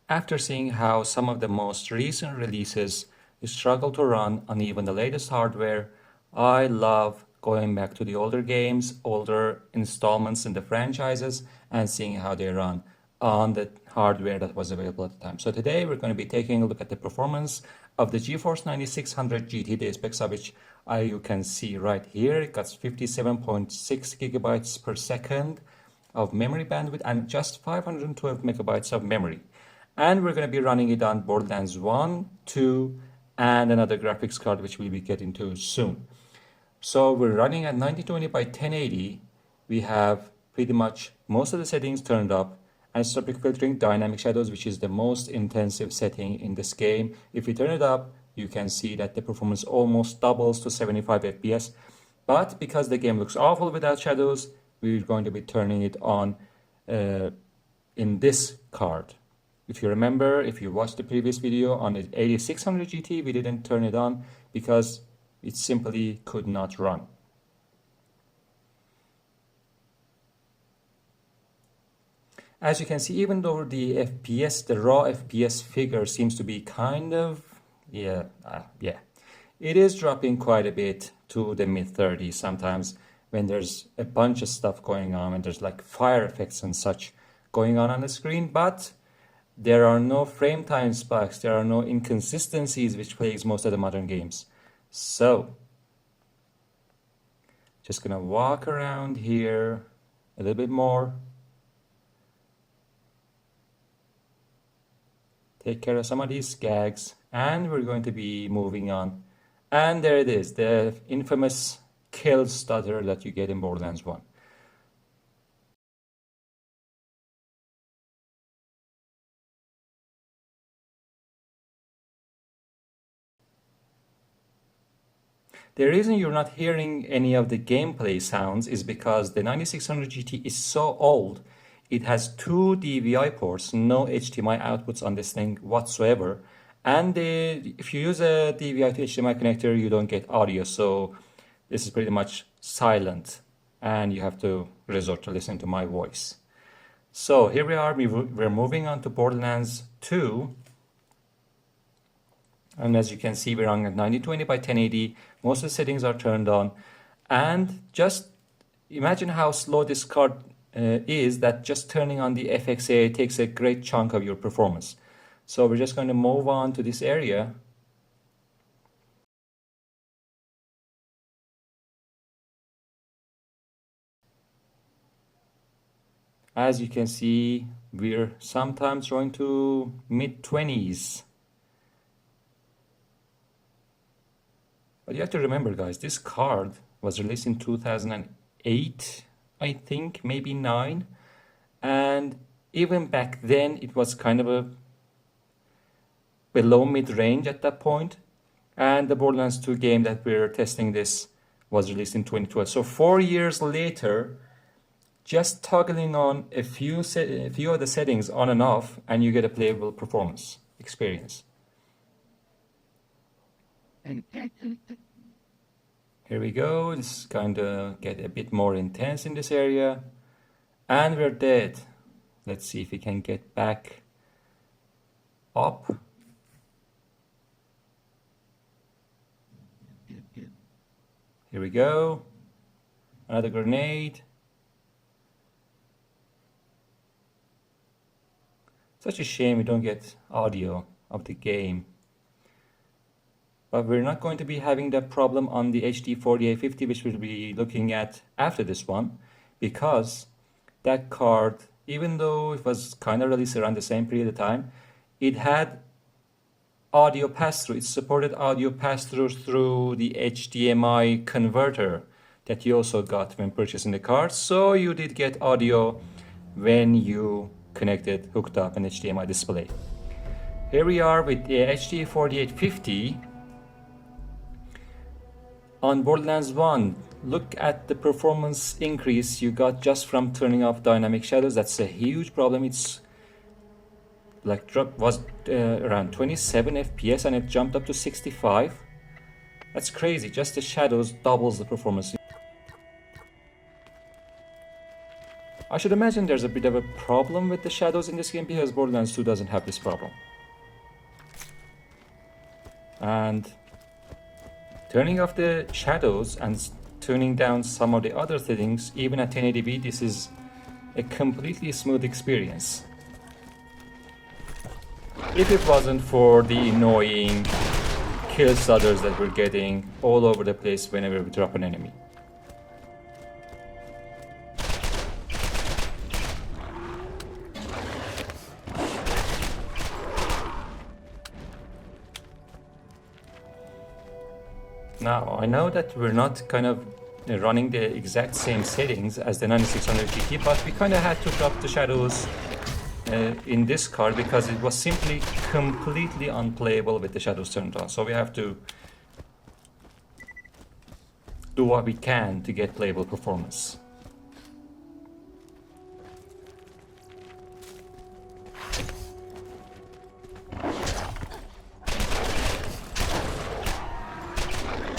After seeing how some of the most recent releases struggle to run on even the latest hardware, I love going back to the older games, older installments in the franchises, and seeing how they run on the hardware that was available at the time. So today we're going to be taking a look at the performance of the GeForce 9600 GT, the specs of which you can see right here. It got 57.6 gigabytes per second of memory bandwidth and just 512 megabytes of memory. And we're going to be running it on Borderlands 1, 2, and another graphics card which we'll be getting to soon. So we're running at 1920 by 1080. We have pretty much most of the settings turned up, and stopping filtering dynamic shadows, which is the most intensive setting in this game. If you turn it up, you can see that the performance almost doubles to 75 FPS. But because the game looks awful without shadows, we're going to be turning it on in this card. If you remember, if you watched the previous video on the 8600 GT, we didn't turn it on because it simply could not run. As you can see, even though the FPS, the raw FPS figure seems to be kind of, it is dropping quite a bit to the mid-30s sometimes when there's a bunch of stuff going on and there's like fire effects and such going on the screen, but there are no frame time spikes, there are no inconsistencies which plagues most of the modern games. So, just gonna walk around here a little bit more. Take care of some of these gags, and we're going to be moving on. And there it is, the infamous kill stutter that you get in Borderlands 1. The reason you're not hearing any of the gameplay sounds is because the 9600 GT is so old. It has two DVI ports, no HDMI outputs on this thing whatsoever. And if you use a DVI to HDMI connector, you don't get audio. So this is pretty much silent and you have to resort to listening to my voice. So here we are, we're moving on to Borderlands 2. And as you can see, we're on at 1920 by 1080. Most of the settings are turned on. And just imagine how slow this card is, that just turning on the FXA takes a great chunk of your performance. So we're just going to move on to this area. As you can see, we're sometimes going to mid-20s. But you have to remember, guys, this card was released in 2008, I think, maybe 9. And even back then, it was kind of a below mid-range at that point. And the Borderlands 2 game that we're testing this was released in 2012. So 4 years later, just toggling on a few of the settings on and off, and you get a playable performance experience. Here we go, it's kind of get a bit more intense in this area. And we're dead. Let's see if we can get back up. Here we go. Another grenade. Such a shame we don't get audio of the game. But we're not going to be having that problem on the HD 4850, which we'll be looking at after this one, because that card, even though it was kind of released around the same period of time, it had audio pass-through. It supported audio pass-through through the HDMI converter that you also got when purchasing the card. So you did get audio when you hooked up an HDMI display. Here we are with the HD 4850 on Borderlands 1. Look at the performance increase you got just from turning off dynamic shadows. That's a huge problem. It's like was around 27 FPS and it jumped up to 65. That's crazy. Just the shadows doubles the performance. I should imagine there's a bit of a problem with the shadows in this game because Borderlands 2 doesn't have this problem. And turning off the shadows and turning down some of the other settings, even at 1080p, this is a completely smooth experience. If it wasn't for the annoying kill stutters that we're getting all over the place whenever we drop an enemy. Now, I know that we're not kind of running the exact same settings as the 9600 GT, but we kind of had to drop the shadows in this card because it was simply completely unplayable with the shadows turned on. So we have to do what we can to get playable performance.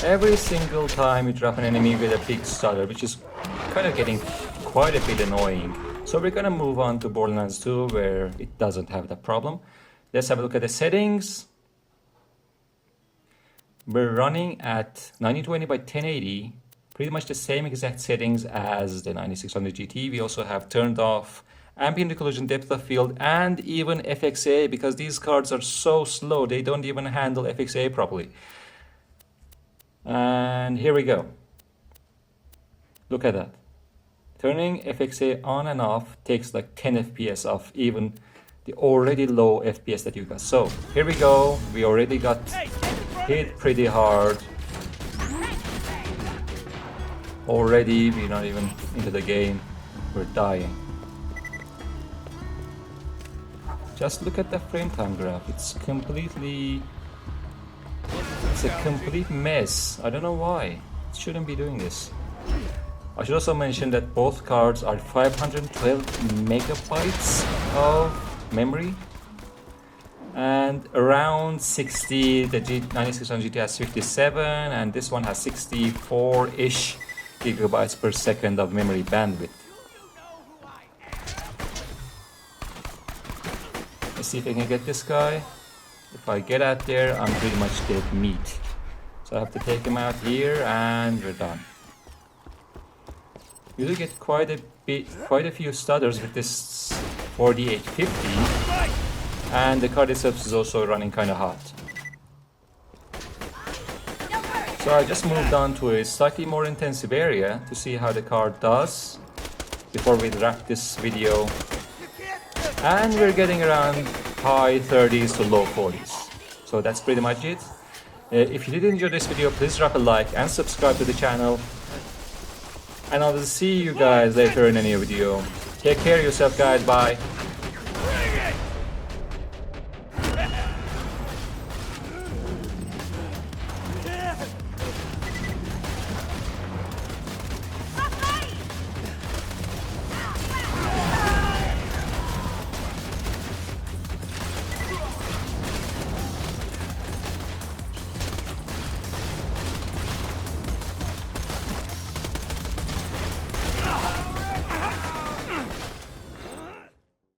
Every single time you drop an enemy with a big stutter, which is kind of getting quite a bit annoying. So we're gonna move on to Borderlands 2 where it doesn't have that problem. Let's have a look at the settings. We're running at 1920 by 1080, pretty much the same exact settings as the 9600 GT. We also have turned off ambient occlusion, depth of field, and even FXA because these cards are so slow, they don't even handle FXA properly. And here we go. Look at that. Turning FXA on and off takes like 10 FPS off even the already low FPS that you got. So here we go. We already got hit pretty hard. Already we're not even into the game. We're dying. Just look at the frame time graph. It's a complete mess. I don't know why. It shouldn't be doing this. I should also mention that both cards are 512 megabytes of memory and around 60. The 9600 GT has 57 and this one has 64-ish gigabytes per second of memory bandwidth. Let's see if I can get this guy. If I get out there, I'm pretty much dead meat. So I have to take him out here and we're done. You do get quite a few stutters with this 4850, and the card itself is also running kind of hot. So I just moved on to a slightly more intensive area to see how the card does before we wrap this video. And we're getting around high 30s to low 40s. So that's pretty much it. If you did enjoy this video, please drop a like and subscribe to the channel. And I will see you guys later in a new video. Take care of yourself, guys. Bye.